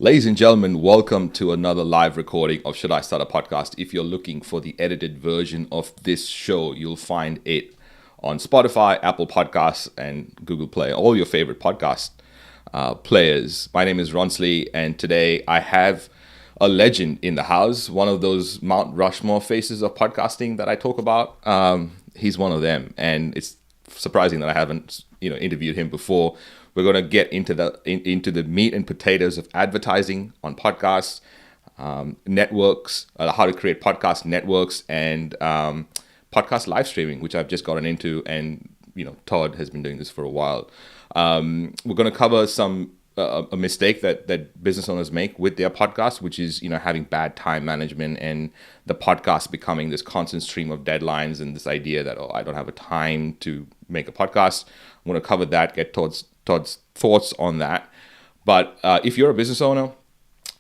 Ladies and gentlemen, welcome to another live recording of Should I Start a Podcast? If you're looking for the edited version of this show, you'll find it on Spotify, Apple Podcasts, and Google Play, all your favorite podcast players. My name is Ronsley, and today I have a legend in the house, one of those Mount Rushmore faces of podcasting that I talk about. He's one of them, and it's surprising that I haven't, interviewed him before. We're going to get into the meat and potatoes of advertising on podcasts, networks, how to create podcast networks, and podcast live streaming, which I've just gotten into. And Todd has been doing this for a while. We're going to cover a mistake that business owners make with their podcast, which is having bad time management and the podcast becoming this constant stream of deadlines and this idea that I don't have a time to make a podcast. I'm going to cover that, get Todd's thoughts on that. But if you're a business owner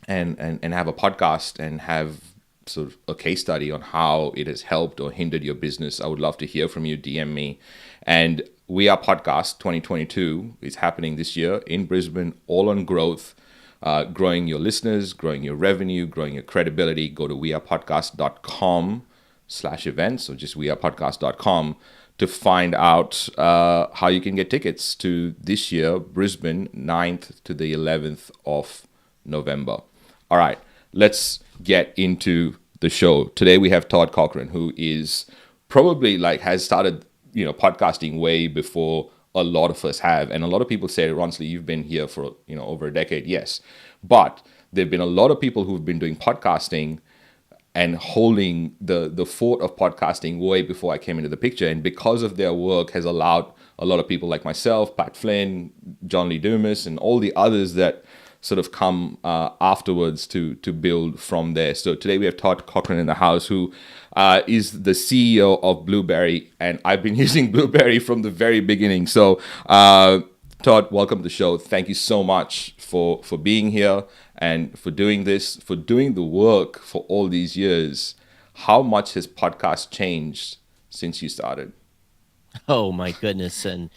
and have a podcast and have sort of a case study on how it has helped or hindered your business, I would love to hear from you. DM me. And We Are Podcast 2022 is happening this year in Brisbane, all on growth, growing your listeners, growing your revenue, growing your credibility. Go to wearepodcast.com/events, or just wearepodcast.com to find out how you can get tickets to this year, Brisbane, 9th to the 11th of November. All right, let's get into the show. Today we have Todd Cochrane, who is probably has started podcasting way before a lot of us have. And a lot of people say, Ronsley, you've been here for over a decade. Yes, but there've been a lot of people who've been doing podcasting and holding the fort of podcasting way before I came into the picture. And because of their work has allowed a lot of people like myself, Pat Flynn, John Lee Dumas, and all the others that sort of come afterwards to build from there. So today we have Todd Cochrane in the house, who is the CEO of Blubrry, and I've been using Blubrry from the very beginning. So Todd, welcome to the show. Thank you so much for being here and for doing this, for doing the work for all these years. How much has podcast changed since you started? Oh my goodness. And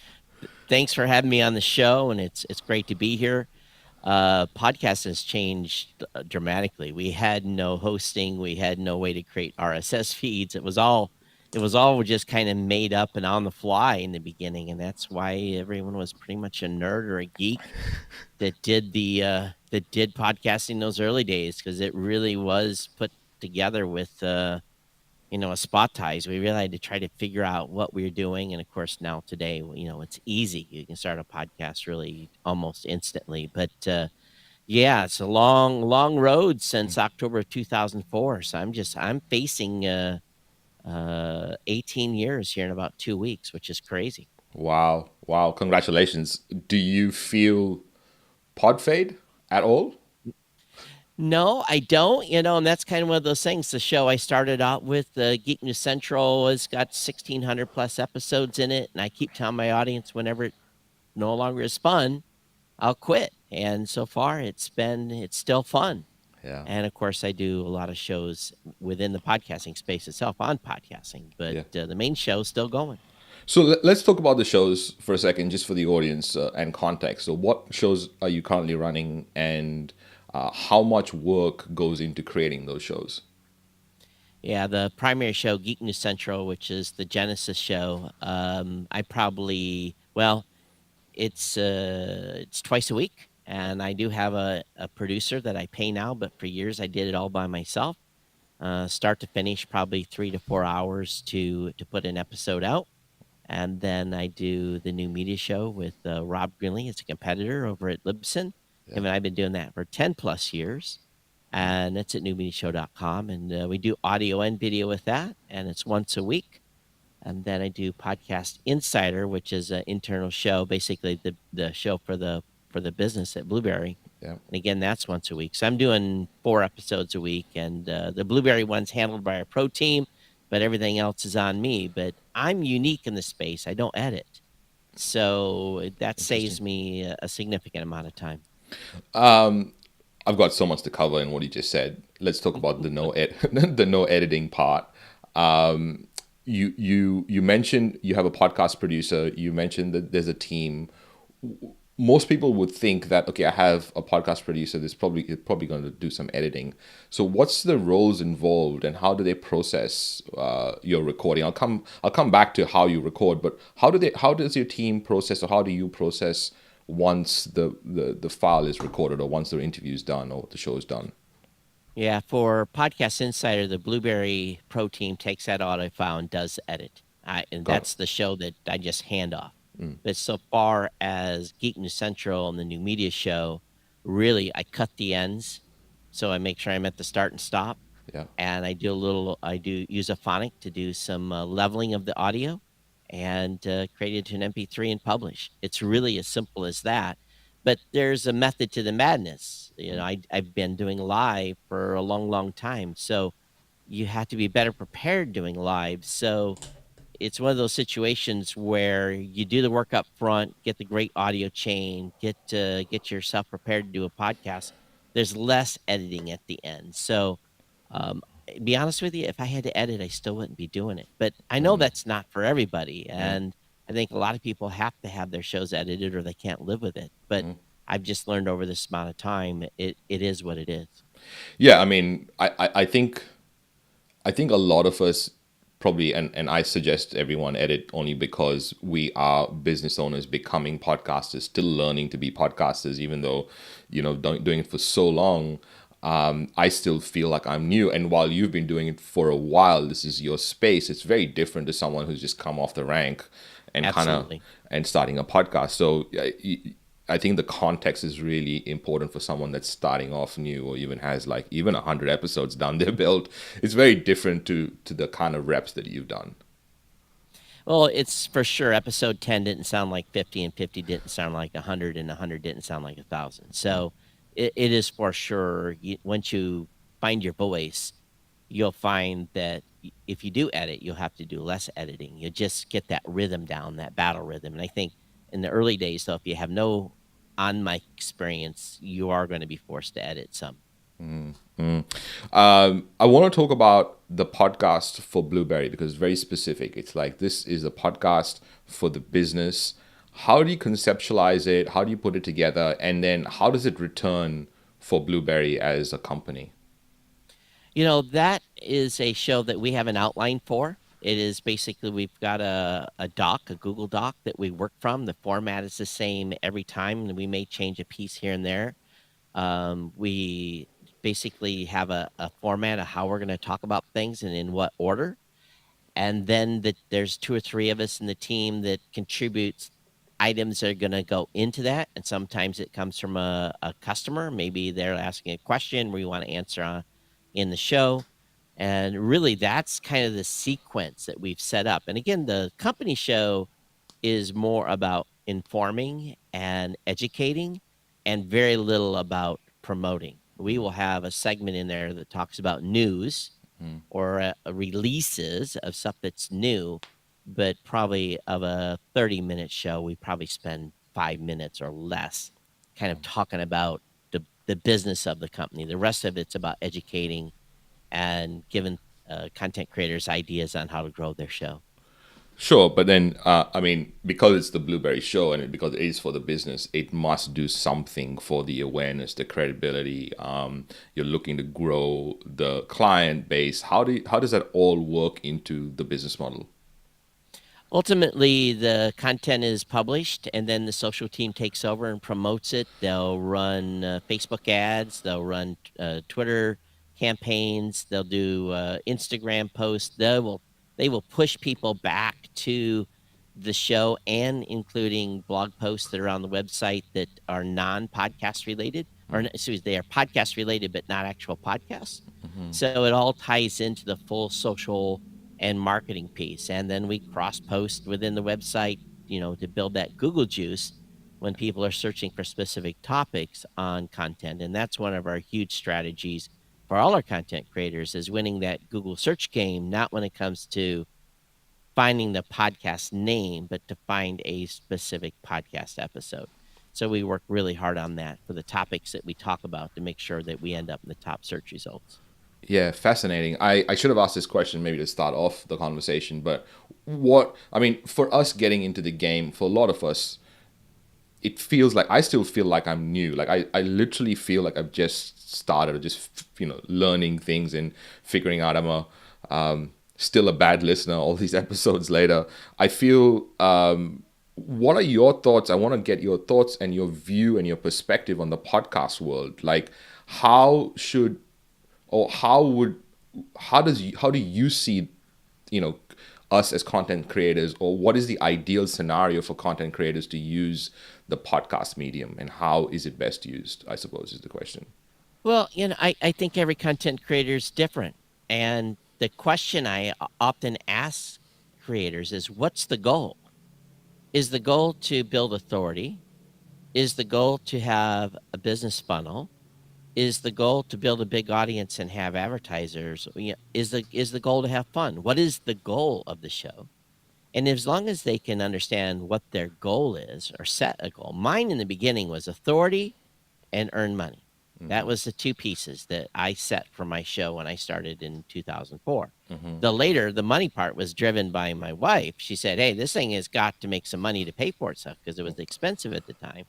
thanks for having me on the show. And it's great to be here. Podcast has changed dramatically. We had no hosting. We had no way to create RSS feeds. It was all just kind of made up and on the fly in the beginning. And that's why everyone was pretty much a nerd or a geek that did podcasting those early days, because it really was put together with, a spot ties. We really had to try to figure out what we were doing. And of course, now today, it's easy. You can start a podcast really almost instantly. But yeah, it's a long road since October of 2004. So I'm facing 18 years here in about 2 weeks, which is crazy. Wow. Congratulations. Do you feel pod fade at all? No, I don't, and that's kind of one of those things. The show I started out with, Geek News Central, has got 1,600 plus episodes in it. And I keep telling my audience, whenever it no longer is fun, I'll quit. And so far it's still fun. Yeah. And of course I do a lot of shows within the podcasting space itself on podcasting, but the main show is still going. So let's talk about the shows for a second, just for the audience and context. So what shows are you currently running, and how much work goes into creating those shows? Yeah, the primary show, Geek News Central, which is the Genesis show, it's twice a week, and I do have a producer that I pay now, but for years I did it all by myself, start to finish, probably 3 to 4 hours to put an episode out. And then I do the new media show with Rob Greenlee. It's a competitor over at Libsyn. Yeah. And I've been doing that for 10 plus years. And it's at newmediashow.com. And we do audio and video with that. And it's once a week. And then I do Podcast Insider, which is an internal show, basically the show for the business at Blubrry. Yeah. And again, that's once a week. So I'm doing 4 episodes a week. And the Blubrry one's handled by our pro team, but everything else is on me. But I'm unique in the space. I don't edit. So that saves me a significant amount of time. I've got so much to cover in what you just said. Let's talk about the no editing part. You mentioned you have a podcast producer. You mentioned that there's a team. most people would think that, okay, I have a podcast producer that's probably going to do some editing. So what's the roles involved, and how do they process your recording? I'll come back to how you record, but how does your team process, or how do you process once the file is recorded, or once the interview is done, or the show is done? Yeah, for Podcast Insider, the Blubrry Pro team takes that audio file and does edit. And Got it. that's the show that I just hand off. Mm, But so far as Geek News Central and the New Media Show, really, I cut the ends. So I make sure I'm at the start and stop. yeah. And I do use a phonic to do some leveling of the audio and create it to an MP3 and publish. It's really as simple as that. But there's a method to the madness. I've been doing live for a long, long time. So you have to be better prepared doing live. So it's one of those situations where you do the work up front, get the great audio chain, get yourself prepared to do a podcast. There's less editing at the end. So, be honest with you, if I had to edit, I still wouldn't be doing it. But I know that's not for everybody, and I think a lot of people have to have their shows edited or they can't live with it. But I've just learned over this amount of time, it is what it is. Yeah, I mean, I think a lot of us probably, and I suggest everyone edit only because we are business owners becoming podcasters, still learning to be podcasters, even though, doing it for so long. I still feel like I'm new. And while you've been doing it for a while, this is your space. It's very different to someone who's just come off the rank and Absolutely. and starting a podcast. So I think the context is really important for someone that's starting off new, or even has like even 100 episodes down their belt. It's very different to the kind of reps that you've done. Well, it's for sure episode 10 didn't sound like 50, and 50 didn't sound like 100, and 100 didn't sound like 1,000. So it is for sure. Once you find your voice, you'll find that if you do edit, you'll have to do less editing. You just get that rhythm down, that battle rhythm. And I think in the early days, though, if you have no on mic experience, you are going to be forced to edit some. I want to talk about the podcast for Blubrry because it's very specific. It's like, this is a podcast for the business. How do you conceptualize it? How do you put it together? And then how does it return for Blubrry as a company? That is a show that we have an outline for. It is basically, we've got a Google Doc that we work from. The format is the same every time, and we may change a piece here and there. We basically have a format of how we're going to talk about things and in what order. And then there's 2 or 3 of us in the team that contributes items that are going to go into that. And sometimes it comes from a customer. Maybe they're asking a question we want to answer in the show. And really, that's kind of the sequence that we've set up. And again, the company show is more about informing and educating and very little about promoting. We will have a segment in there that talks about news or releases of stuff that's new, but probably of a 30-minute show, we probably spend 5 minutes or less kind of talking about the business of the company. The rest of it's about educating and giving content creators ideas on how to grow their show. Sure, but then I mean, because it's the Blubrry show and because it is for the business, it must do something for the awareness, the credibility. You're looking to grow the client base. How does that all work into the business model? Ultimately, the content is published, and then the social team takes over and promotes it. They'll run Facebook ads. They'll run Twitter campaigns. They'll do Instagram posts. They will push people back to the show, and including blog posts that are on the website that are non-podcast related, or excuse me, they are podcast related but not actual podcasts. So it all ties into the full social and marketing piece. And then we cross post within the website, to build that Google juice when people are searching for specific topics on content. And that's one of our huge strategies for all our content creators, is winning that Google search game, not when it comes to finding the podcast name, but to find a specific podcast episode. So we work really hard on that for the topics that we talk about to make sure that we end up in the top search results. Yeah, fascinating. I should have asked this question maybe to start off the conversation, but for us getting into the game, for a lot of us, it feels like I still feel like I'm new. Like I literally feel like I've just started, just learning things and figuring out. I'm a still a bad listener all these episodes later. I feel. What are your thoughts? I want to get your thoughts and your view and your perspective on the podcast world. Like, how should or how would how do you see you know us as content creators, or what is the ideal scenario for content creators to use the podcast medium, and how is it best used, I suppose, is the question. Well, I think every content creator is different. And the question I often ask creators is, what's the goal? Is the goal to build authority? Is the goal to have a business funnel? Is the goal to build a big audience and have advertisers? Is the goal to have fun? What is the goal of the show? And as long as they can understand what their goal is or set a goal, mine in the beginning was authority and earn money. That was the two pieces that I set for my show when I started in 2004. The money part was driven by my wife. She said, "Hey, this thing has got to make some money to pay for itself," because it was expensive at the time.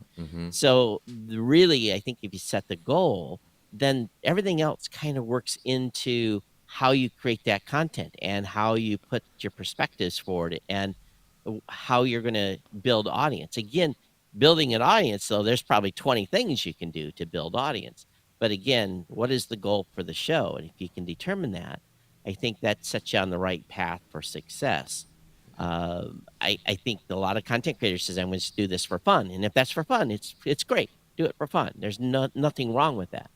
So really, I think if you set the goal, then everything else kind of works into how you create that content and how you put your perspectives forward and how you're going to build audience. Again, building an audience, though, there's probably 20 things you can do to build audience. But again, what is the goal for the show? And if you can determine that, I think that sets you on the right path for success. I think a lot of content creators says, "I'm going to do this for fun," and if that's for fun, it's great. Do it for fun. There's nothing wrong with that.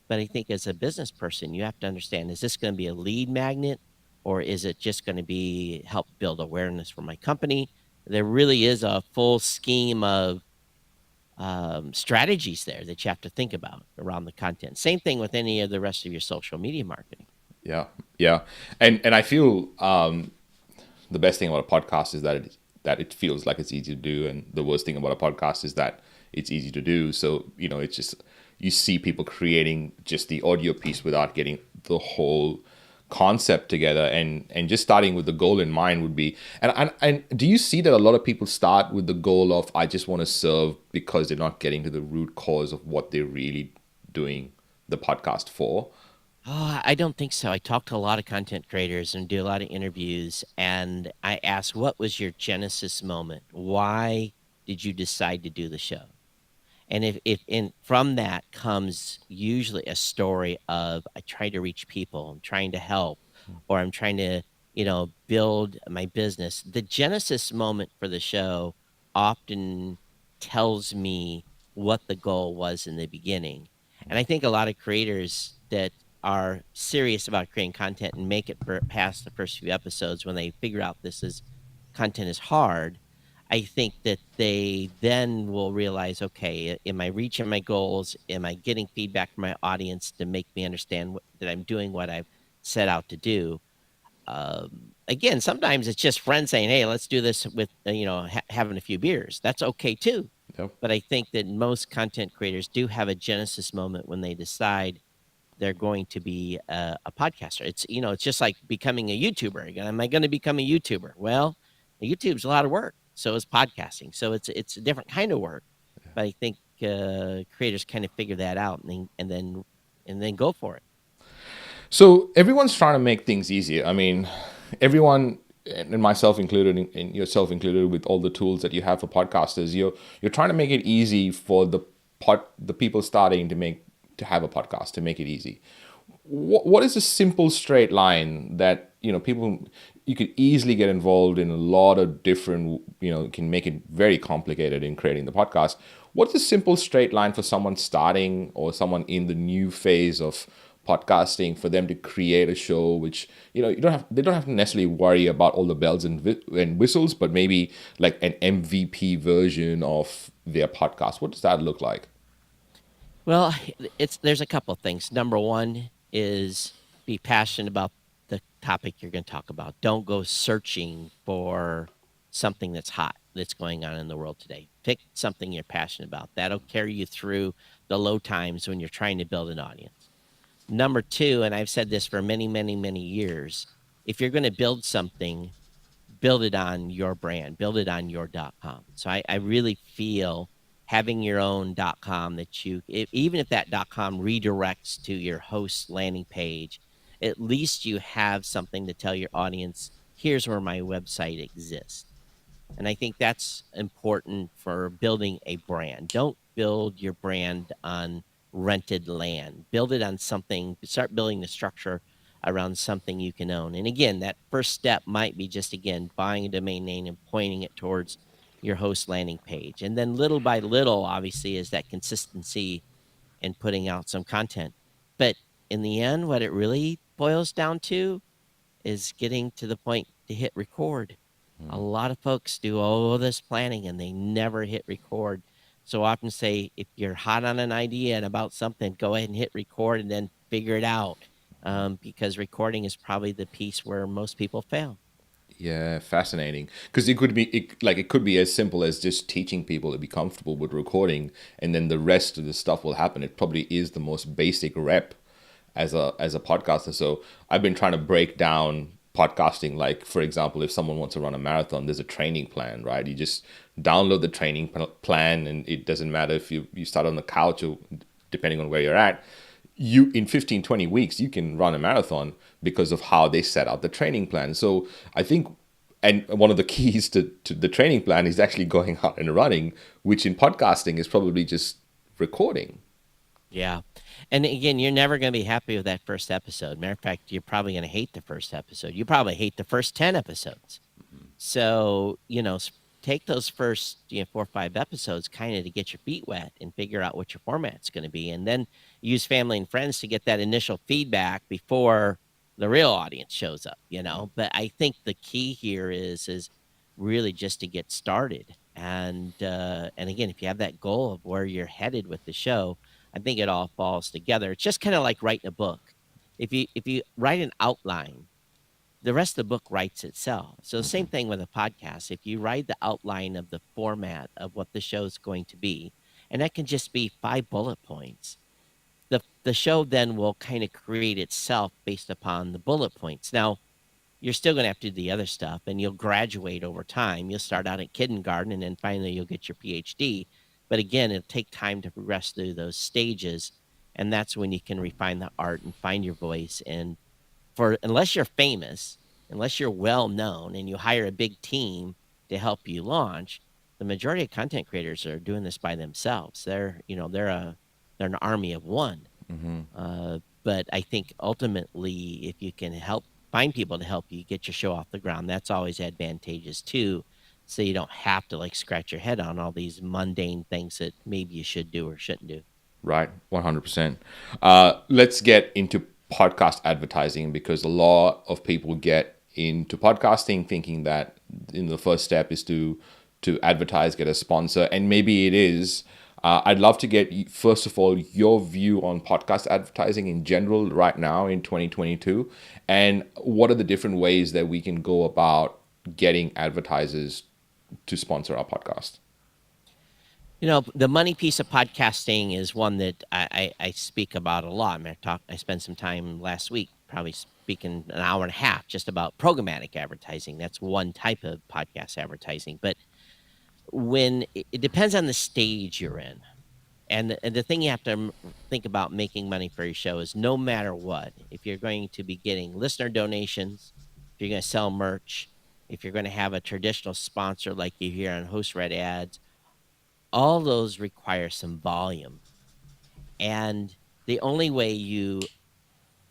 But I think as a business person, you have to understand: is this going to be a lead magnet, or is it just going to be help build awareness for my company? There really is a full scheme of strategies there that you have to think about around the content. Same thing with any of the rest of your social media marketing. Yeah, yeah, and I feel the best thing about a podcast is that it feels like it's easy to do, and the worst thing about a podcast is that it's easy to do. So it's just you see people creating just the audio piece without getting the whole concept together, and just starting with the goal in mind would be. And do you see that a lot of people start with the goal of, I just want to serve, because they're not getting to the root cause of what they're really doing the podcast for? Oh, I don't think so. I talk to a lot of content creators and do a lot of interviews, and I ask, what was your genesis moment? Why did you decide to do the show? And if and from that comes usually a story of, I try to reach people, I'm trying to help, or I'm trying to, build my business. The genesis moment for the show often tells me what the goal was in the beginning. And I think a lot of creators that are serious about creating content and make it past the first few episodes, when they figure out content is hard, I think that they then will realize, okay, am I reaching my goals? Am I getting feedback from my audience to make me understand that I'm doing what I've set out to do? Again, sometimes it's just friends saying, "Hey, let's do this," with having a few beers. That's okay too. Yep. But I think that most content creators do have a genesis moment when they decide they're going to be a podcaster. It's just like becoming a YouTuber. Am I going to become a YouTuber? Well, YouTube's a lot of work. So is podcasting. So it's a different kind of work. But I think creators kind of figure that out and then go for it. So everyone's trying to make things easier. I mean, everyone, and myself included, and yourself included, with all the tools that you have for podcasters, you're trying to make it easy for the people starting to have a podcast, to make it easy. What is a simple straight line that people, you could easily get involved in a lot of different, can make it very complicated in creating the podcast? What's a simple straight line for someone starting, or someone in the new phase of podcasting, for them to create a show which they don't have to necessarily worry about all the bells and whistles, but maybe like an MVP version of their podcast? What does that look like? Well, there's a couple of things. Number one is be passionate about the topic you're going to talk about. Don't go searching for something that's hot that's going on in the world today. Pick something you're passionate about. That'll carry you through the low times when you're trying to build an audience. Number two, and I've said this for many, many, many years, if you're going to build something, build it on your brand, build it on your .com. So I really feel having your own .com that even if that .com redirects to your host landing page, at least you have something to tell your audience, here's where my website exists. And I think that's important for building a brand. Don't build your brand on rented land. Build it on something, start building the structure around something you can own. And again, that first step might be just, again, buying a domain name and pointing it towards your host landing page. And then little by little, obviously, is that consistency and putting out some content. But in the end, what it really boils down to is getting to the point to hit record. A lot of folks do all this planning and they never hit record. So I often say, if you're hot on an idea and about something, go ahead and hit record and then figure it out. Because recording is probably the piece where most people fail. Yeah, fascinating. Because it could be as simple as just teaching people to be comfortable with recording, and then the rest of the stuff will happen. It probably is the most basic rep as a podcaster. So I've been trying to break down podcasting. Like, for example, if someone wants to run a marathon, there's a training plan, right? You just download the training plan, and it doesn't matter if you start on the couch or depending on where you're at. You in 15-20 weeks you can run a marathon because of how they set out the training plan. So I think, and one of the keys to the training plan is actually going out and running, which in podcasting is probably just recording. Yeah. And again, you're never going to be happy with that first episode. Matter of fact, you're probably going to hate the first episode. You probably hate the first 10 episodes. So, take those first 4 or 5 episodes kind of to get your feet wet and figure out what your format's going to be. And then use family and friends to get that initial feedback before the real audience shows up, But I think the key here is really just to get started. And again, if you have that goal of where you're headed with the show, I think it all falls together. It's just kind of like writing a book. If you write an outline, the rest of the book writes itself. So the same thing with a podcast. If you write the outline of the format of what the show is going to be, and that can just be 5 bullet points, the show then will kind of create itself based upon the bullet points. Now, you're still going to have to do the other stuff, and you'll graduate over time. You'll start out at kindergarten, and then finally you'll get your PhD. But again, it'll take time to progress through those stages, and that's when you can refine the art and find your voice. And unless you're famous, unless you're well known, and you hire a big team to help you launch, the majority of content creators are doing this by themselves. They're an army of one. But I think ultimately, if you can find people to help you get your show off the ground, that's always advantageous too. So you don't have to scratch your head on all these mundane things that maybe you should do or shouldn't do. Right, 100%. Let's get into podcast advertising, because a lot of people get into podcasting thinking that the first step is to advertise, get a sponsor, and maybe it is. I'd love to get, first of all, your view on podcast advertising in general right now in 2022, and what are the different ways that we can go about getting advertisers to sponsor our podcast. The money piece of podcasting is one that I speak about a lot. I spent some time last week probably speaking an hour and a half just about programmatic advertising. That's one type of podcast advertising. But it depends on the stage you're in. And the thing you have to think about making money for your show is, no matter what, if you're going to be getting listener donations, if you're going to sell merch, if you're going to have a traditional sponsor like you hear on host read ads, all those require some volume. And the only way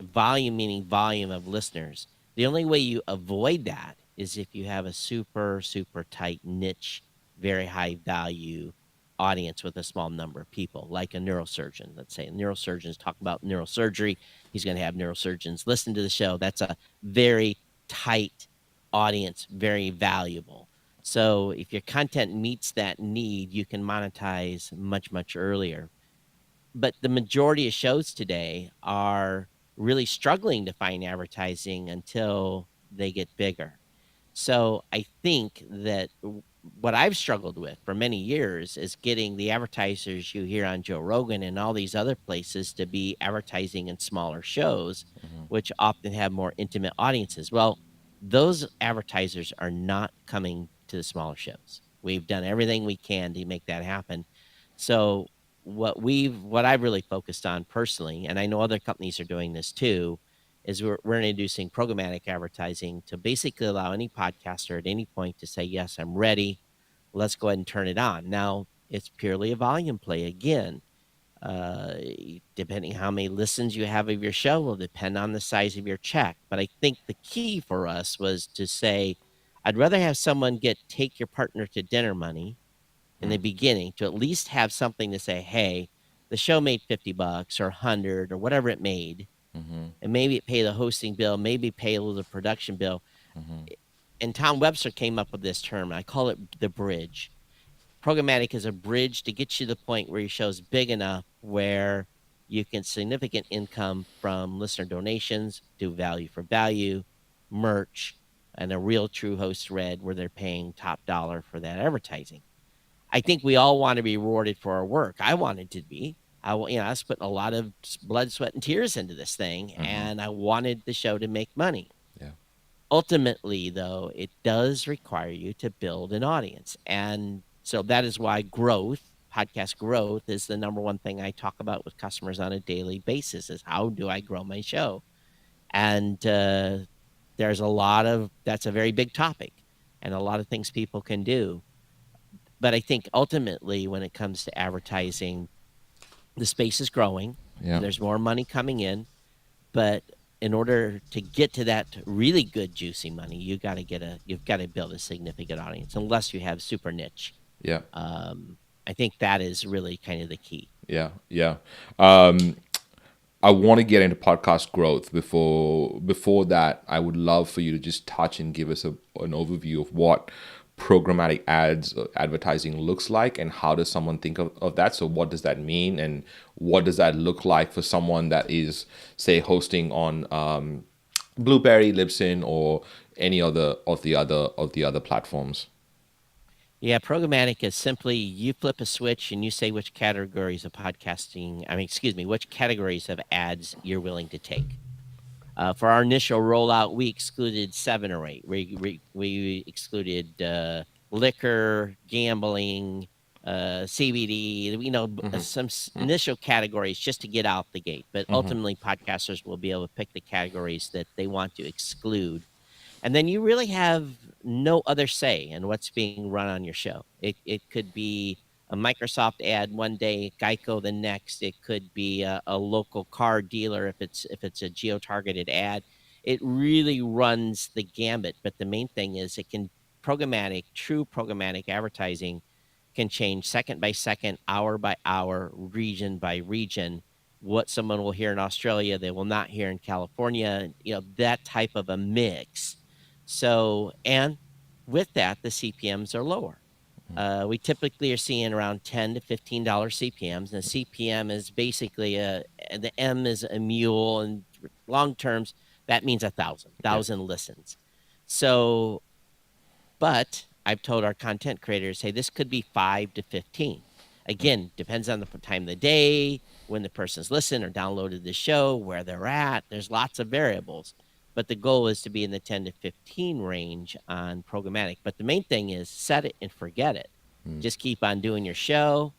volume meaning volume of listeners, the only way you avoid that is if you have a super, super tight niche, very high value audience with a small number of people, like a neurosurgeon. Let's say a neurosurgeon's talking about neurosurgery. He's going to have neurosurgeons listen to the show. That's a very tight audience, very valuable. So if your content meets that need, you can monetize much, much earlier. But the majority of shows today are really struggling to find advertising until they get bigger. So I think that what I've struggled with for many years is getting the advertisers you hear on Joe Rogan and all these other places to be advertising in smaller shows, which often have more intimate audiences. Well, those advertisers are not coming to the smaller shows. We've done everything we can to make that happen. So what I've really focused on personally, and I know other companies are doing this too, is we're introducing programmatic advertising to basically allow any podcaster at any point to say, yes, I'm ready. Let's go ahead and turn it on. Now it's purely a volume play again. Uh, Depending how many listens you have of your show will depend on the size of your check. But I think the key for us was to say, I'd rather have someone get take your partner to dinner money in the beginning to at least have something to say, hey, the show made $50 or 100 or whatever it made, and maybe it pay the hosting bill, maybe pay a little production bill. And Tom Webster came up with this term. I call it the bridge. Programmatic is a bridge to get you to the point where your show's big enough where you can significant income from listener donations, do value for value, merch, and a real true host read where they're paying top dollar for that advertising. I think we all want to be rewarded for our work. I wanted to be. I spent a lot of blood, sweat, and tears into this thing, and I wanted the show to make money. Yeah. Ultimately, though, it does require you to build an audience. And so that is why podcast growth is the number one thing I talk about with customers on a daily basis is how do I grow my show? And that's a very big topic and a lot of things people can do. But I think ultimately when it comes to advertising, the space is growing. Yeah. There's more money coming in, but in order to get to that really good juicy money, you've got to build a significant audience unless you have super niche. Yeah. I think that is really kind of the key. Yeah. Yeah. I want to get into podcast growth. Before that, I would love for you to just touch and give us an overview of what programmatic advertising looks like, and how does someone think of that. So what does that mean, and what does that look like for someone that is, say, hosting on Blubrry, Libsyn, or any other of the other platforms? Yeah, programmatic is simply you flip a switch and you say which categories of which categories of ads you're willing to take. For our initial rollout, we excluded 7 or 8. We excluded liquor, gambling, CBD, some initial categories just to get out the gate. But ultimately, podcasters will be able to pick the categories that they want to exclude. And then you really have no other say in what's being run on your show. It could be a Microsoft ad one day, Geico the next. It could be a local car dealer if it's a geo targeted ad. It really runs the gambit. But the main thing is true programmatic advertising can change second by second, hour by hour, region by region. What someone will hear in Australia, they will not hear in California. That type of a mix. So, and with that, the CPMs are lower. We typically are seeing around $10 to $15 CPMs, and the CPM is basically the M is a mule, and long terms that means 1,000 listens. So, but I've told our content creators, hey, this could be 5 to 15. Again, depends on the time of the day, when the person's listened or downloaded the show, where they're at. There's lots of variables. But the goal is to be in the 10 to 15 range on programmatic. But the main thing is set it and forget it. Just keep on doing your show.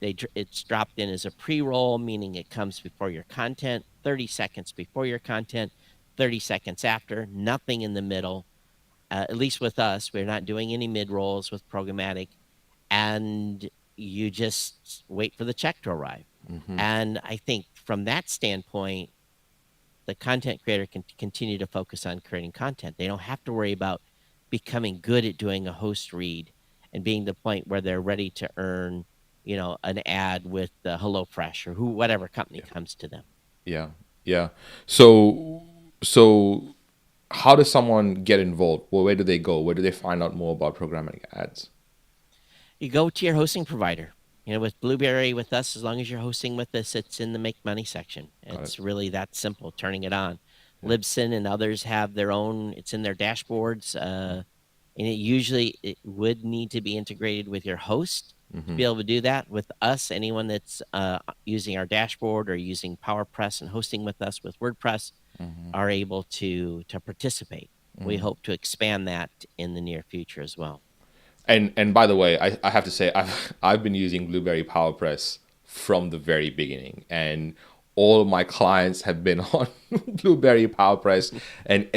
It's dropped in as a pre-roll, meaning it comes before your content, 30 seconds before your content, 30 seconds after, nothing in the middle. At least with us, we're not doing any mid-rolls with programmatic. And you just wait for the check to arrive. And I think from that standpoint, the content creator can continue to focus on creating content. They don't have to worry about becoming good at doing a host read and being the point where they're ready to earn, an ad with HelloFresh or whatever company comes to them. Yeah. Yeah. So how does someone get involved? Well, where do they go? Where do they find out more about programmatic ads? You go to your hosting provider. With Blubrry, with us, as long as you're hosting with us, it's in the Make Money section. It's really that simple, turning it on. Yeah. Libsyn and others have their own. It's in their dashboards. And it would need to be integrated with your host to be able to do that. With us, anyone that's using our dashboard or using PowerPress and hosting with us with WordPress are able to participate. We hope to expand that in the near future as well. And by the way, I have to say I've been using Blubrry PowerPress from the very beginning, and all of my clients have been on Blubrry PowerPress, and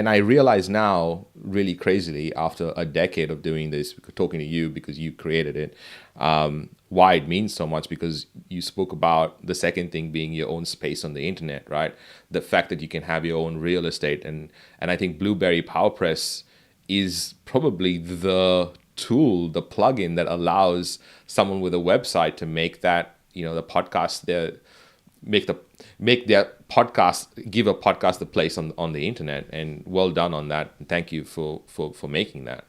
I realize now, really crazily, after a decade of doing this, talking to you because you created it, why it means so much. Because you spoke about the second thing being your own space on the internet, right? The fact that you can have your own real estate, and I think Blubrry PowerPress is probably the tool, the plugin that allows someone with a website to make that, the podcast, make their podcast, give a podcast a place on the internet. And well done on that. Thank you for making that.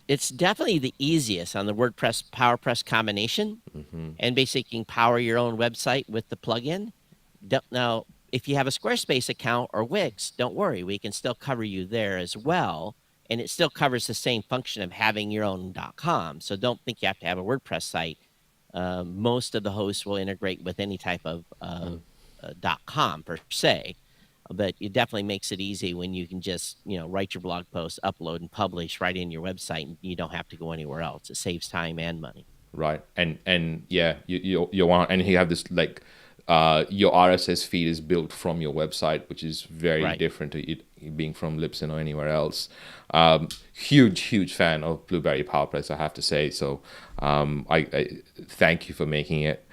It's definitely the easiest on the WordPress PowerPress combination, and basically you can power your own website with the plugin. Now, if you have a Squarespace account or Wix, don't worry, we can still cover you there as well, and it still covers the same function of having your own .com. So don't think you have to have a WordPress site. Most of the hosts will integrate with any type of .com per se, but it definitely makes it easy when you can just write your blog post, upload and publish right in your website, and you don't have to go anywhere else. It saves time and money. Right. And yeah, you want, and you have this like your RSS feed is built from your website, which is very different to it being from Libsyn or anywhere else. Huge fan of Blubrry PowerPress, I have to say. So I thank you for making it.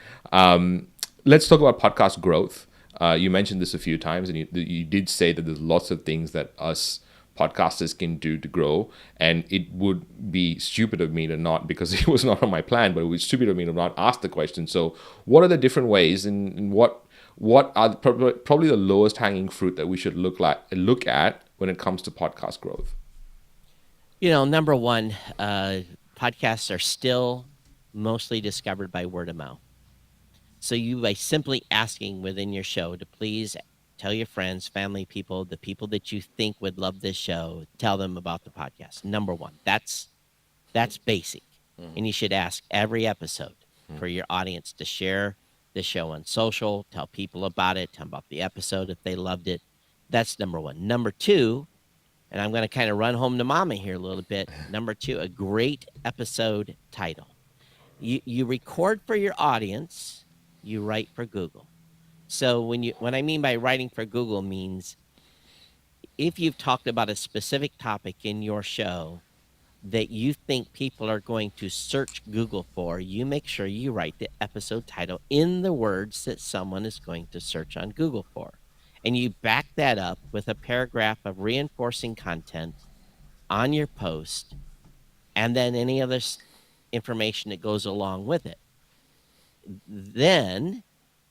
Let's talk about podcast growth. You mentioned this a few times, and you did say that there's lots of things that us podcasters can do to grow, and it would be stupid of me to not, because it was not on my plan, but it was stupid of me to not ask the question. So what are the different ways, and what are probably the lowest hanging fruit that we should look at when it comes to podcast growth? Number one, podcasts are still mostly discovered by word of mouth. So by simply asking within your show to please tell your friends, family, people, the people that you think would love this show, tell them about the podcast. Number one, that's basic. And you should ask every episode for your audience to share the show on social, tell people about it, tell them about the episode if they loved it. That's number one. Number two, and I'm going to kind of run home to mama here a little bit. Number two, a great episode title. You record for your audience, you write for Google. So when I mean by writing for Google means if you've talked about a specific topic in your show that you think people are going to search Google for, you make sure you write the episode title in the words that someone is going to search on Google for. And you back that up with a paragraph of reinforcing content on your post, and then any other information that goes along with it. Then,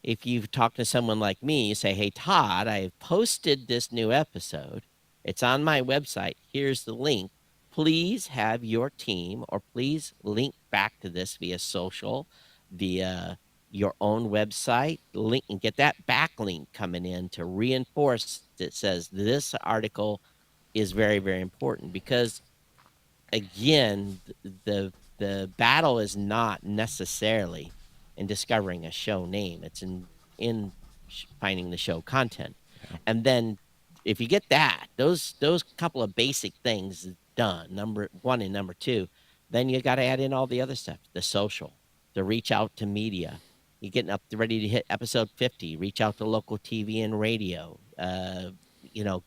if you've talked to someone like me, you say, hey, Todd, I have posted this new episode. It's on my website. Here's the link. Please have your team, or please link back to this via social, via your own website, link, and get that backlink coming in to reinforce that says this article is very, very important. Because again, the battle is not necessarily in discovering a show name. It's in finding the show content. And then if you get those couple of basic things done, number one and number two, then you got to add in all the other stuff, the social, the reach out to media. You're getting up ready to hit episode 50, reach out to local TV and radio,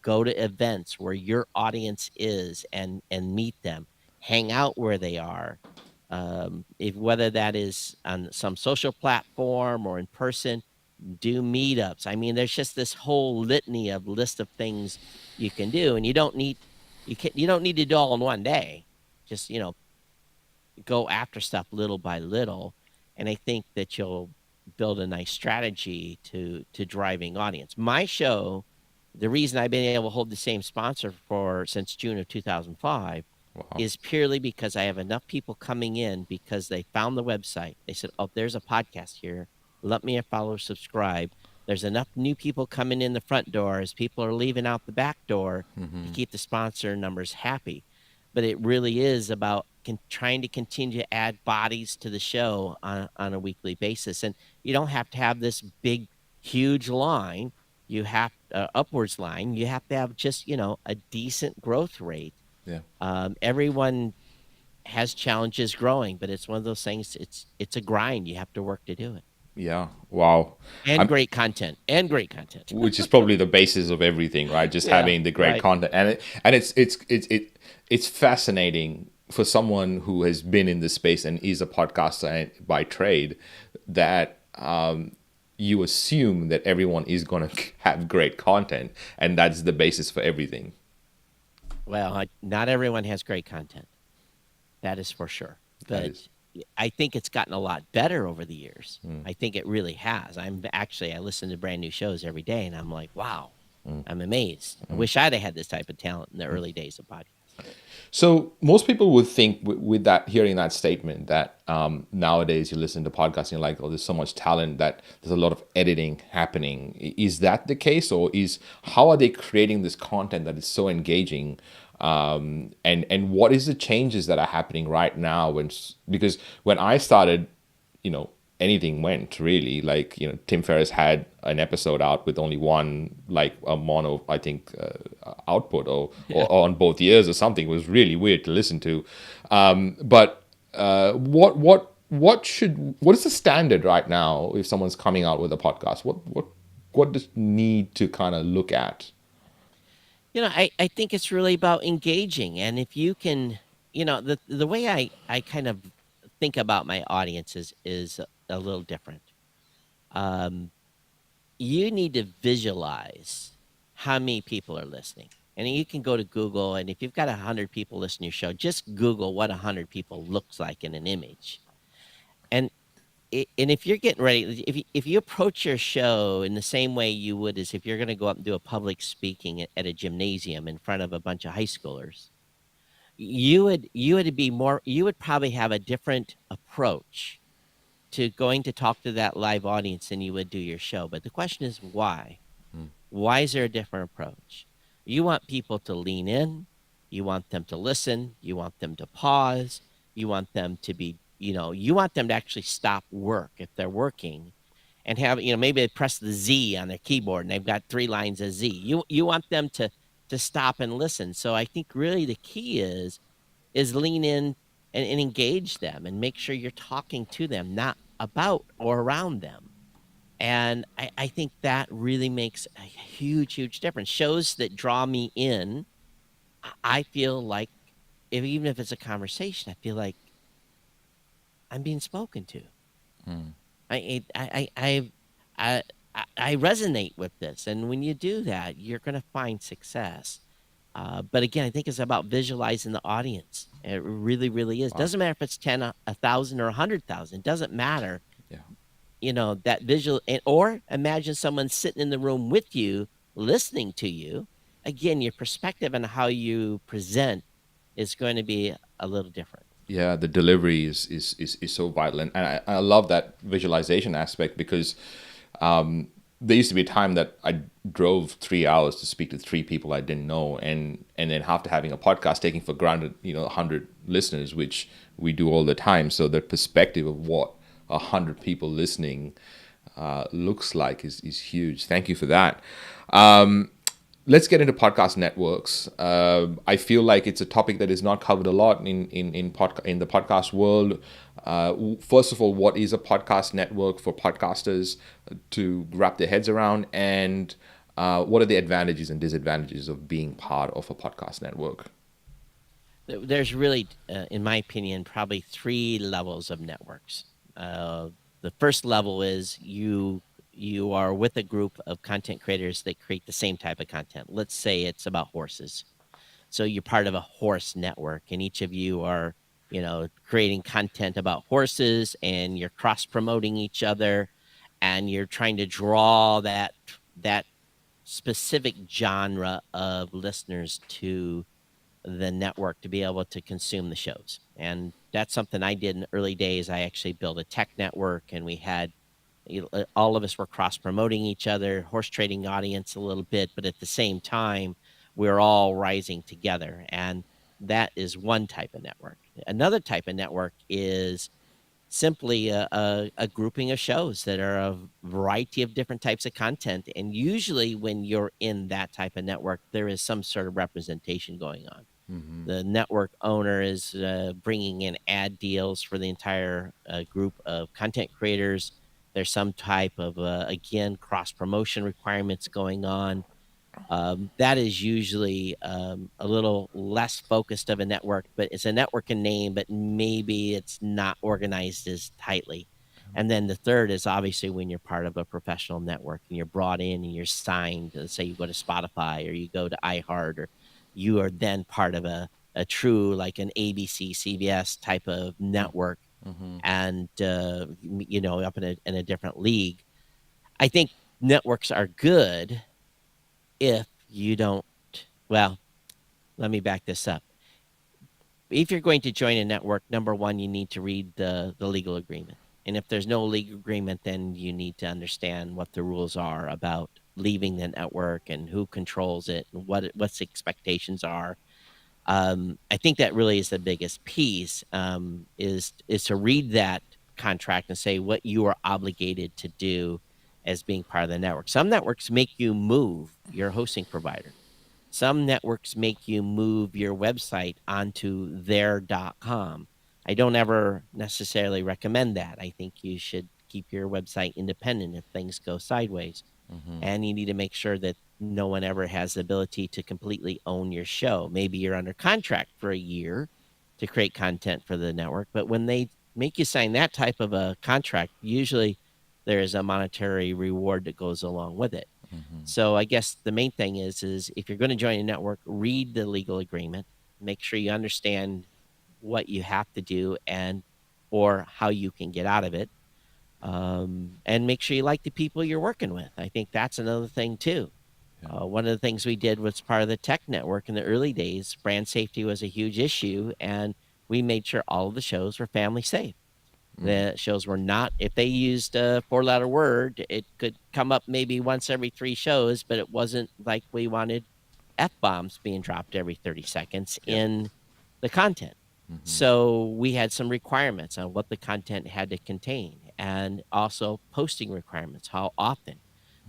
go to events where your audience is and meet them, hang out where they are. Whether that is on some social platform or in person, do meetups. I mean, there's just this whole litany of list of things you can do, and you don't need to do it all in one day. Just go after stuff little by little, and I think that you'll build a nice strategy to driving audience. My show, the reason I've been able to hold the same sponsor since June of 2005 is purely because I have enough people coming in because they found the website. They said, oh, there's a podcast here. Let me follow, subscribe. There's enough new people coming in the front door as people are leaving out the back door to keep the sponsor numbers happy. But it really is about trying to continue to add bodies to the show on a weekly basis. And you don't have to have this big, huge line. You have upwards line. You have to have just, a decent growth rate. Yeah. Everyone has challenges growing, but it's one of those things. It's a grind. You have to work to do it, Yeah. Wow. and I'm, great content, and great content. which is probably the basis of everything, right? Just Yeah, having the great right. content, and it's fascinating for someone who has been in this space and is a podcaster by trade, that you assume that everyone is going to have great content, and that's the basis for everything. Well, not everyone has great content. That is for sure. That But is. I think it's gotten a lot better over the years. I think it really has. I listen to brand new shows every day, and I'm like, wow, I'm amazed. I wish I'd have had this type of talent in the early days of podcasts. So most people would think with that, hearing that statement, that nowadays you listen to podcasts and you're like, oh, there's so much talent that there's a lot of editing happening. Is that the case, or is how are they creating this content that is so engaging? And what is the changes that are happening right now? Because when I started, anything went, really. Like, Tim Ferriss had an episode out with only one, like, a mono, I think, output, or on both ears or something. It was really weird to listen to. But what is the standard right now if someone's coming out with a podcast? What does need to kind of look at? I think it's really about engaging. And if you can, the way I kind of think about my audience is a little different. Um, you need to visualize how many people are listening. And you can go to Google, and if you've got 100 people listening to your show, just Google what 100 people looks like in an image. And and if you're getting ready, if you approach your show in the same way you would as if you're going to go up and do a public speaking at a gymnasium in front of a bunch of high schoolers, you would probably have a different approach to going to talk to that live audience than you would do your show. But the question is why? Why is there a different approach? You want people to lean in, you want them to listen, you want them to pause, you want them to be, you want them to actually stop work if they're working and have, maybe they press the Z on their keyboard and they've got 3 lines of Z. You want them to stop and listen. So I think really the key is lean in and engage them and make sure you're talking to them, not about or around them. And I think that really makes a huge, huge difference. Shows that draw me in, I feel like, even if it's a conversation, I feel like I'm being spoken to. I I I I I resonate with this, and when you do that, you're going to find success. But again, I think it's about visualizing the audience. It really, really is. Wow. Doesn't matter if it's 10, 1,000, or 100,000. It doesn't matter. Yeah. That visual, or imagine someone sitting in the room with you, listening to you. Again, your perspective and how you present is going to be a little different. Yeah, the delivery is so vital, and I love that visualization aspect, because there used to be a time that I drove 3 hours to speak to 3 people I didn't know, and then after having a podcast, taking for granted 100 listeners, which we do all the time. So the perspective of what 100 people listening looks like is huge. Thank you for that. Let's get into podcast networks. I feel like it's a topic that is not covered a lot in the podcast world. First of all, what is a podcast network for podcasters to wrap their heads around, and what are the advantages and disadvantages of being part of a podcast network? There's really, in my opinion, probably 3 levels of networks. The first level is you are with a group of content creators that create the same type of content. Let's say it's about horses. So you're part of a horse network, and each of you are, creating content about horses, and you're cross promoting each other, and you're trying to draw that specific genre of listeners to the network to be able to consume the shows. And that's something I did in the early days. I actually built a tech network, and we had all of us were cross promoting each other, horse trading audience a little bit, but at the same time, we're all rising together. And that is one type of network. Another type of network is simply a grouping of shows that are a variety of different types of content. And usually when you're in that type of network, there is some sort of representation going on. The network owner is bringing in ad deals for the entire group of content creators. There's some type of, again, cross promotion requirements going on. That is usually a little less focused of a network, but it's a network in name, but maybe it's not organized as tightly. And then the third is obviously when you're part of a professional network and you're brought in and you're signed. Let's say you go to Spotify or you go to iHeart, or you are then part of a true, like an ABC, CBS type of network, and up in a different league. I think networks are good if you don't. Well, let me back this up. If you're going to join a network, number one, you need to read the legal agreement. And if there's no legal agreement, then you need to understand what the rules are about leaving the network and who controls it and what's the expectations are. I think that really is the biggest piece, is to read that contract and say what you are obligated to do as being part of the network. Some networks make you move your hosting provider. Some networks make you move your website onto their.com. I don't ever necessarily recommend that. I think you should keep your website independent if things go sideways. And you need to make sure that no one ever has the ability to completely own your show. Maybe you're under contract for a year to create content for the network, but when they make you sign that type of a contract, usually there is a monetary reward that goes along with it. So I guess the main thing is if you're going to join a network, read the legal agreement, make sure you understand what you have to do or how you can get out of it. And make sure you like the people you're working with. I think that's another thing too. One of the things we did was part of the tech network in the early days. Brand safety was a huge issue, and we made sure all of the shows were family safe. The shows were not, if they used a 4-letter word, it could come up maybe once every 3 shows, but it wasn't like we wanted F-bombs being dropped every 30 seconds in the content. So we had some requirements on what the content had to contain, and also posting requirements, how often.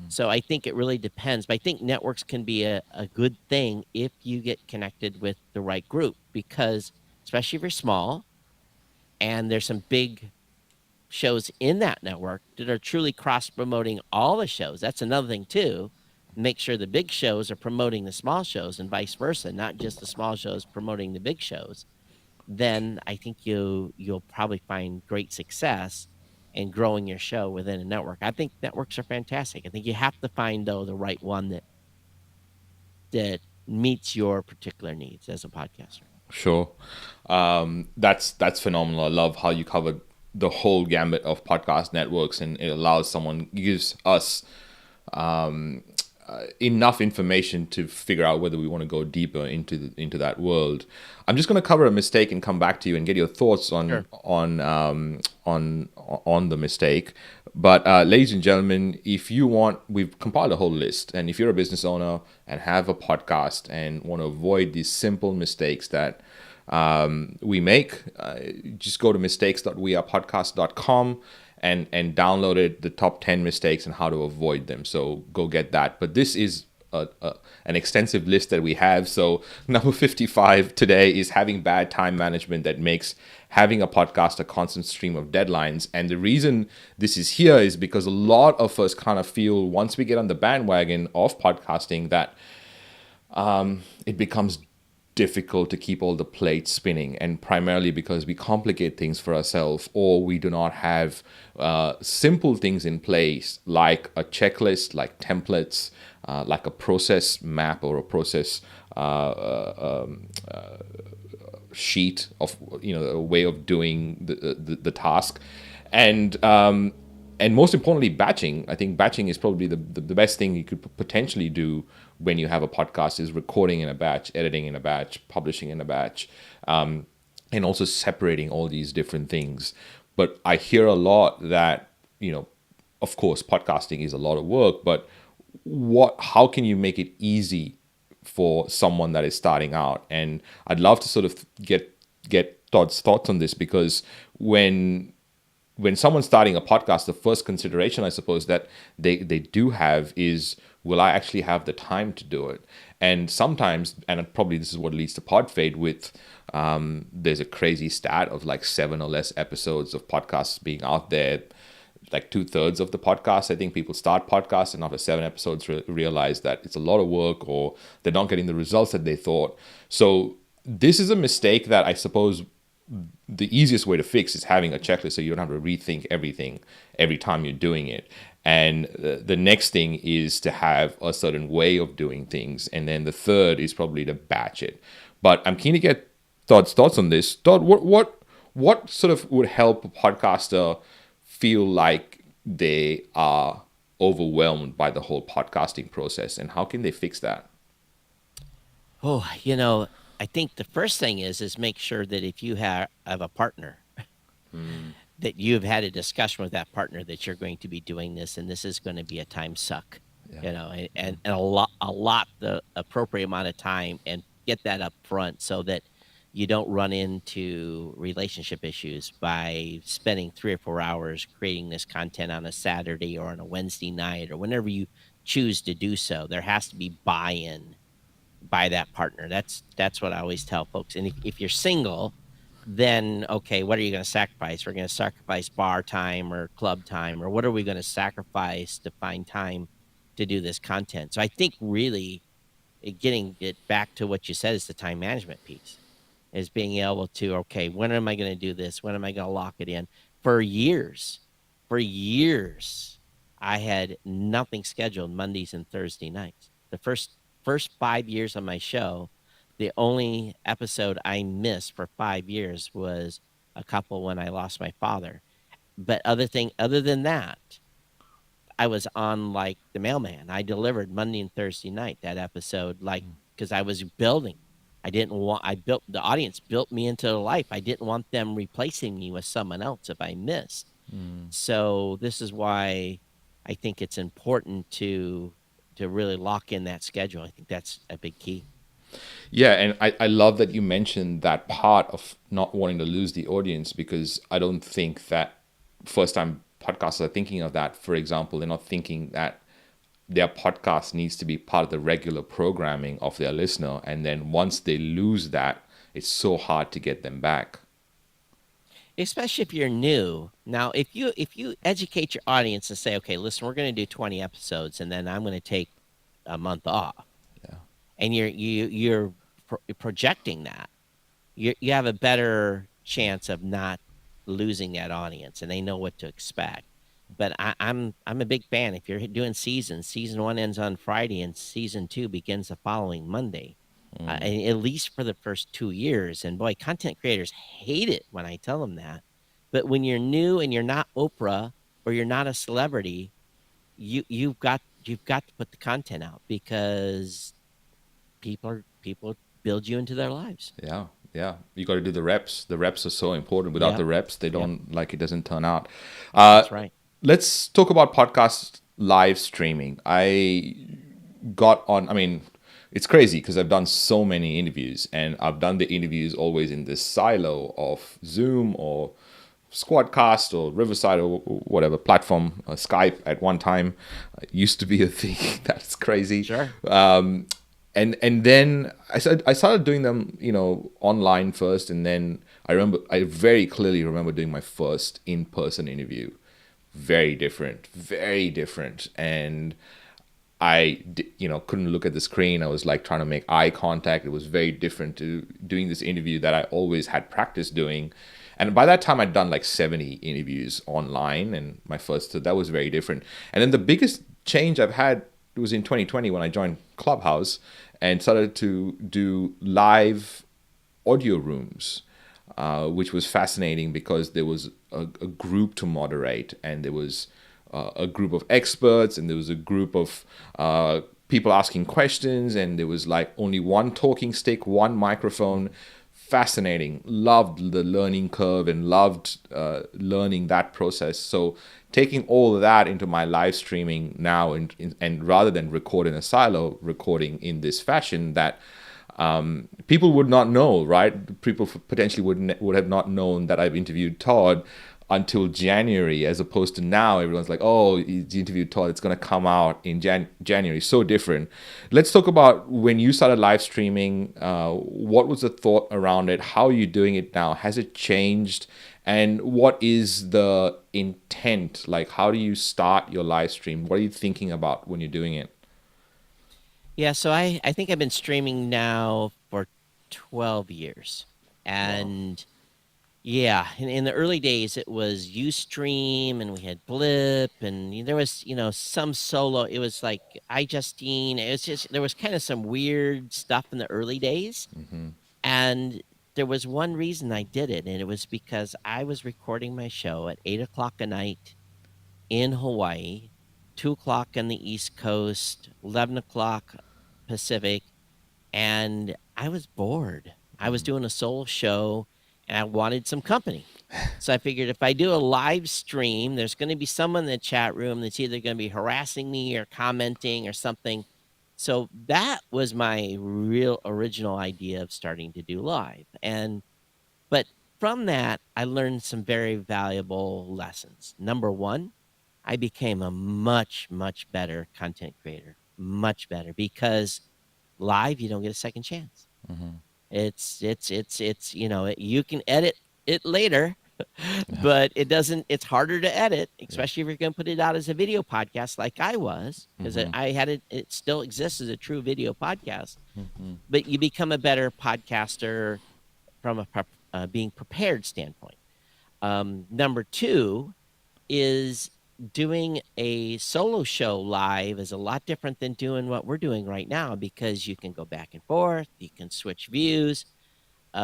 So I think it really depends. But I think networks can be a good thing if you get connected with the right group, because especially if you're small and there's some big shows in that network that are truly cross-promoting all the shows. That's another thing too. Make sure the big shows are promoting the small shows and vice versa, not just the small shows promoting the big shows. Then I think you'll probably find great success in growing your show within a network. I think networks are fantastic. I think you have to find, though, the right one that meets your particular needs as a podcaster. Sure. That's phenomenal. I love how you covered the whole gambit of podcast networks, and it allows gives us enough information to figure out whether we want to go deeper into that world. I'm just going to cover a mistake and come back to you and get your thoughts on the mistake. But ladies and gentlemen, if you want, we've compiled a whole list, and if you're a business owner and have a podcast and want to avoid these simple mistakes that we make, just go to mistakes.wearepodcast.com and download it, the top 10 mistakes and how to avoid them. So go get that. But this is an extensive list that we have. So number 55 today is having bad time management that makes having a podcast a constant stream of deadlines. And the reason this is here is because a lot of us kind of feel, once we get on the bandwagon of podcasting, that it becomes difficult to keep all the plates spinning, and primarily because we complicate things for ourselves, or we do not have simple things in place like a checklist, like templates, like a process map or a process sheet of a way of doing the task, and most importantly, batching. I think batching is probably the best thing you could potentially do when you have a podcast, is recording in a batch, editing in a batch, publishing in a batch, and also separating all these different things. But I hear a lot that, of course, podcasting is a lot of work, but how can you make it easy for someone that is starting out? And I'd love to sort of get Todd's thoughts on this, because when someone's starting a podcast, the first consideration, I suppose, that they do have is, will I actually have the time to do it? And sometimes, and probably this is what leads to pod fade with, there's a crazy stat of like 7 or less episodes of podcasts being out there. Like 2/3 of the podcasts, I think people start podcasts and after 7 episodes realize that it's a lot of work or they're not getting the results that they thought. So this is a mistake that I suppose the easiest way to fix is having a checklist so you don't have to rethink everything every time you're doing it. And the next thing is to have a certain way of doing things. And then the third is probably to batch it. But I'm keen to get Todd's thoughts on this. Todd, what sort of would help a podcaster feel like they are overwhelmed by the whole podcasting process, and how can they fix that? Oh, I think the first thing is make sure that if you have a partner, that you've had a discussion with that partner that you're going to be doing this, and this is going to be a time suck, and a lot the appropriate amount of time, and get that up front so that you don't run into relationship issues by spending 3 or 4 hours creating this content on a Saturday or on a Wednesday night or whenever you choose to do so. There has to be buy-in by that partner. That's what I always tell folks. And if you're single, then okay, what are you going to sacrifice? We're going to sacrifice bar time or club time, or what are we going to sacrifice to find time to do this content? So I think really getting it back to what you said is the time management piece, is being able to, okay, when am I going to do this? When am I going to lock it in? For years, I had nothing scheduled Mondays and Thursday nights. The first 5 years of my show, the only episode I missed for 5 years was a couple when I lost my father. But other than that, I was on like the mailman. I delivered Monday and Thursday night, that episode, like, because I was building. The audience built me into life. I didn't want them replacing me with someone else if I missed. So this is why I think it's important to really lock in that schedule. I think that's a big key. Yeah, and I love that you mentioned that part of not wanting to lose the audience, because I don't think that first-time podcasters are thinking of that. For example, they're not thinking that their podcast needs to be part of the regular programming of their listener. And then once they lose that, it's so hard to get them back. Especially if you're new. Now, if you educate your audience and say, okay, listen, we're going to do 20 episodes and then I'm going to take a month off. Yeah. And you're projecting that, you have a better chance of not losing that audience, and they know what to expect. But I'm a big fan. If you're doing season 1 ends on Friday and season 2 begins the following Monday, at least for the first 2 years. And boy, content creators hate it when I tell them that. But when you're new and you're not Oprah or you're not a celebrity, you've got to put the content out, because people build you into their lives. Yeah. You got to do the reps. The reps are so important. Without the reps, they don't it doesn't turn out. That's right. Let's talk about podcast live streaming. It's crazy because I've done so many interviews, and I've done the interviews always in this silo of Zoom or Squadcast or Riverside or whatever platform, Skype at one time. Used to be a thing. That's crazy. Sure. And then I started doing them, online first, and then I very clearly remember doing my first in-person interview. Very different, and I couldn't look at the screen. I was like trying to make eye contact. It was very different to doing this interview that I always had practice doing. And by that time, I'd done like 70 interviews online, and so that was very different. And then the biggest change I've had was in 2020 when I joined Clubhouse and started to do live audio rooms, which was fascinating because there was a group to moderate, and there was a group of experts, and there was a group of people asking questions, and there was like only one talking stick, one microphone. Fascinating. Loved the learning curve and loved learning that process. So taking all of that into my live streaming now, and rather than record in a silo, recording in this fashion that people would not know, right? People potentially would have not known that I've interviewed Todd until January, as opposed to now everyone's like, oh, you interviewed Todd, it's going to come out in January. So different. Let's talk about when you started live streaming. What was the thought around it? How are you doing it now? Has it changed? And what is the intent? Like, how do you start your live stream? What are you thinking about when you're doing it? Yeah, so I think I've been streaming now for 12 years. Wow. And yeah, in the early days, it was Ustream, and we had Blip, and there was, some solo. It was like iJustine. It was just, there was kind of some weird stuff in the early days. And there was one reason I did it, and it was because I was recording my show at 8 o'clock at night in Hawaii, 2 o'clock on the East Coast, 11 o'clock Pacific, and I was bored. I was doing a solo show, and I wanted some company. So I figured if I do a live stream, there's going to be someone in the chat room that's either going to be harassing me or commenting or something. So that was my real original idea of starting to do live. But from that, I learned some very valuable lessons. Number one, I became a much, much better content creator, much better, because live, you don't get a second chance. It's you can edit it later, but it's harder to edit, especially if you're going to put it out as a video podcast like I was, because I had it still exists as a true video podcast. But you become a better podcaster from a being prepared standpoint. Number two is doing a solo show live is a lot different than doing what we're doing right now, because you can go back and forth, you can switch views.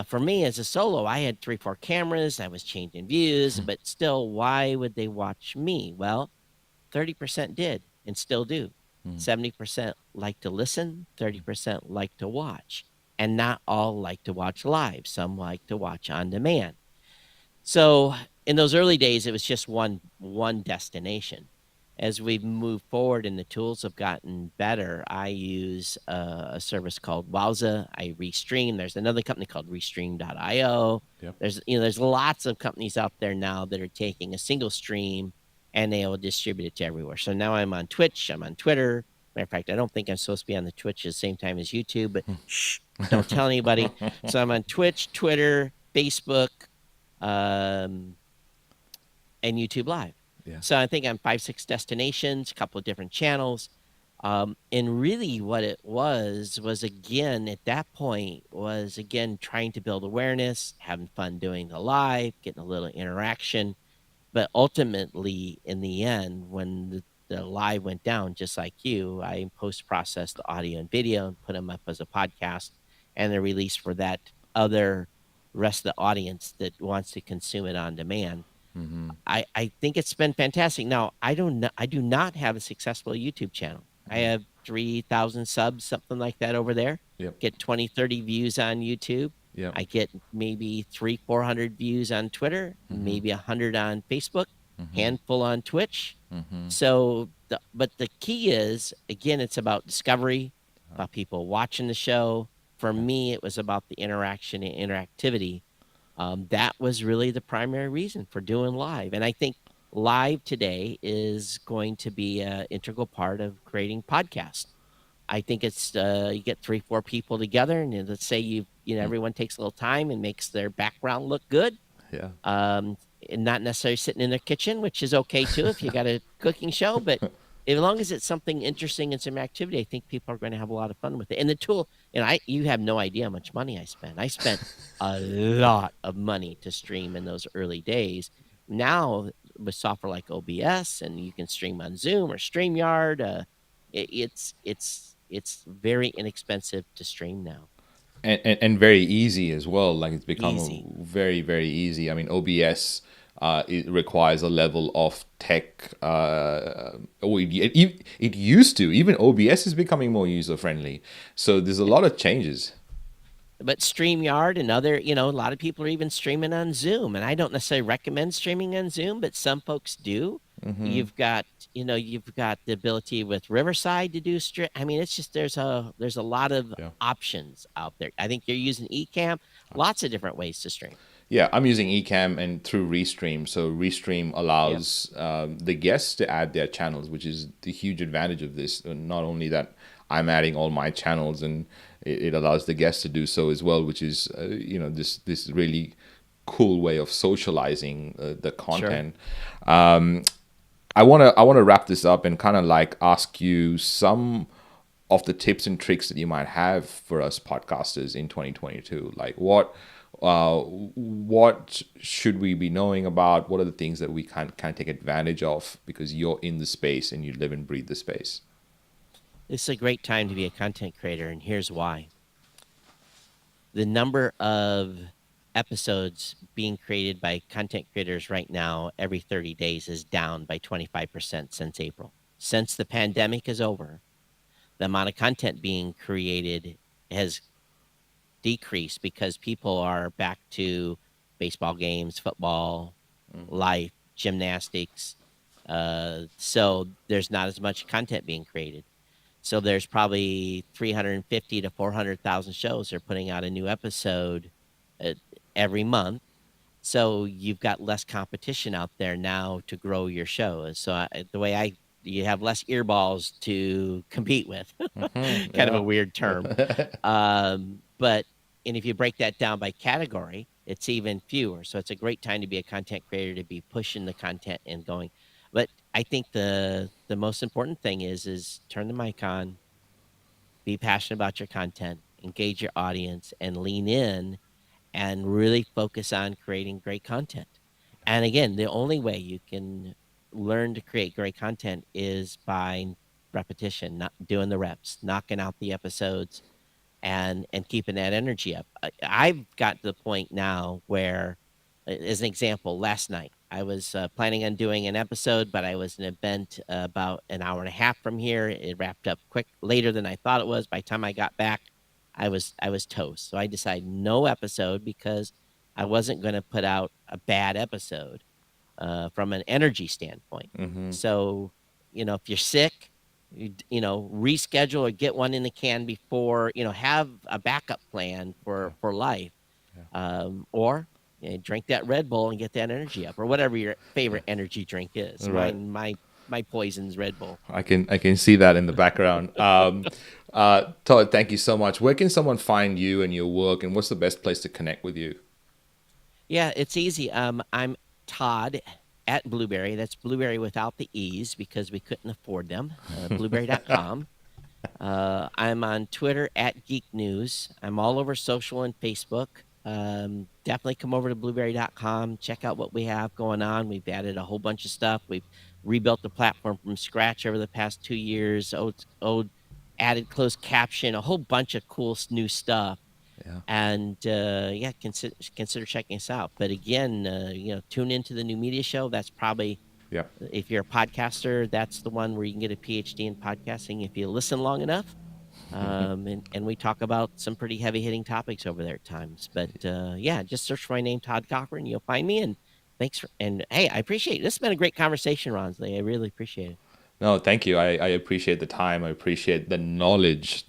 For me as a solo, I had 3-4 cameras, I was changing views, but still, why would they watch me? Well, 30% did and still do. 70% like to listen, 30% like to watch, and not all like to watch live. Some like to watch on demand. So in those early days, it was just one destination. As we've moved forward and the tools have gotten better, I use a service called Wowza. I restream. There's another company called Restream.io. Yep. There's lots of companies out there now that are taking a single stream and they will distribute it to everywhere. So now I'm on Twitch. I'm on Twitter. Matter of fact, I don't think I'm supposed to be on the Twitch at the same time as YouTube, but shh, don't tell anybody. So I'm on Twitch, Twitter, Facebook, and YouTube Live. Yeah. So I think I'm 5-6 destinations, a couple of different channels. And really what it was again, at that point, was again trying to build awareness, having fun doing the live, getting a little interaction. But ultimately, in the end, when the live went down, just like you, I post-processed the audio and video and put them up as a podcast, and they're released for that other rest of the audience that wants to consume it on demand. I think it's been fantastic. Now, I do not have a successful YouTube channel. I have 3,000 subs, something like that over there. Yep. Get 20, 30 views on YouTube. Yep. I get maybe 300-400 views on Twitter, maybe 100 on Facebook, handful on Twitch. So, but the key is, again, it's about discovery, about people watching the show. For me, it was about the interaction and interactivity. That was really the primary reason for doing live. And I think live today is going to be an integral part of creating podcasts. I think it's you get 3-4 people together, and let's say everyone takes a little time and makes their background look good. Yeah. And not necessarily sitting in their kitchen, which is okay too if you got a cooking show. But as long as it's something interesting and some activity, I think people are going to have a lot of fun with it. And the tool, and you have no idea how much money I spent. I spent a lot of money to stream in those early days. Now with software like OBS, and you can stream on Zoom or StreamYard, it's very inexpensive to stream now. And very easy as well. Like, it's become Easy. very, very easy. I mean, OBS it requires a level of tech. It used to. Even OBS is becoming more user friendly. So there's a lot of changes. But StreamYard and other, a lot of people are even streaming on Zoom, and I don't necessarily recommend streaming on Zoom, but some folks do. You've got the ability with Riverside to do stream. I mean, it's just there's a lot of options out there. I think you're using Ecamm, lots of different ways to stream. Yeah, I'm using Ecamm and through Restream. So Restream Yep. allows the guests to add their channels, which is the huge advantage of this. And not only that, I'm adding all my channels, and it allows the guests to do so as well, which is this really cool way of socializing the Sure. content. I want to wrap this up and kind of like ask you some of the tips and tricks that you might have for us podcasters in 2022. Like what should we be knowing about? What are the things that we can take advantage of because you're in the space and you live and breathe the space? It's a great time to be a content creator, and here's why. The number of episodes being created by content creators right now every 30 days is down by 25% since April. Since the pandemic is over, the amount of content being created has decreased because people are back to baseball games, football, life, gymnastics. So there's not as much content being created. So there's probably 350 to 400,000 shows they're putting out a new episode uh, every month. So you've got less competition out there now to grow your show. And so you have less earballs to compete with. Kind of a Yeah. weird term. But and if you break that down by category, it's even fewer. So it's a great time to be a content creator, to be pushing the content and going. But I think the most important thing is turn the mic on, be passionate about your content, engage your audience, and lean in and really focus on creating great content. And again, the only way you can learn to create great content is by repetition, not doing the reps, knocking out the episodes, and keeping that energy up. I've got to the point now where, as an example, last night I was planning on doing an episode, but I was in an event about an hour and a half from here. It wrapped up quick later than I thought it was. By the time I got back, I was toast. So I decided no episode because I wasn't going to put out a bad episode from an energy standpoint. So, if you're sick, reschedule or get one in the can before, have a backup plan for life. Or drink that Red Bull and get that energy up, or whatever your favorite energy drink is. Right. My poison's Red Bull. I can see that in the background. Todd, thank you so much. Where can someone find you and your work, and what's the best place to connect with you? Yeah, it's easy. I'm Todd at Blubrry. That's Blubrry without the E's because we couldn't afford them. Blubrry.com. I'm on Twitter at Geek News. I'm all over social and Facebook. Definitely come over to blubrry.com. Check out what we have going on. We've added a whole bunch of stuff. We've rebuilt the platform from scratch over the past 2 years. Added closed caption, a whole bunch of cool new stuff. Yeah. And yeah, consider checking us out. But again, tune into the new media show. That's probably, Yep. if you're a podcaster, that's the one where you can get a PhD in podcasting if you listen long enough. And we talk about some pretty heavy hitting topics over there at times. But yeah, just search for my name, Todd Cochrane. You'll find me. And and hey, I appreciate it. This has been a great conversation, Ronsley. I really appreciate it. No, thank you. I appreciate the time. I appreciate the knowledge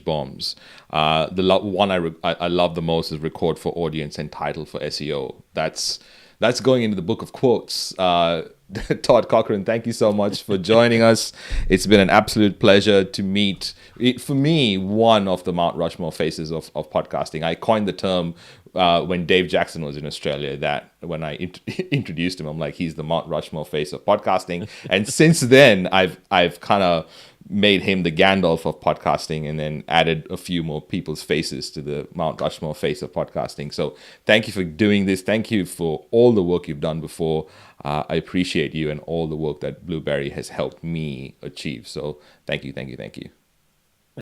bombs. One I love the most is record for audience and title for SEO. That's going into the book of quotes. Todd Cochrane, thank you so much for joining us. It's been an absolute pleasure to meet, for me, one of the Mount Rushmore faces of podcasting. I coined the term when Dave Jackson was in Australia, that when I introduced him, I'm like, he's the Mount Rushmore face of podcasting. And since then, I've kind of made him the Gandalf of podcasting, and then added a few more people's faces to the Mount Rushmore face of podcasting. So thank you for doing this. Thank you for all the work you've done before. I appreciate you and all the work that Blubrry has helped me achieve. So thank you, thank you, thank you.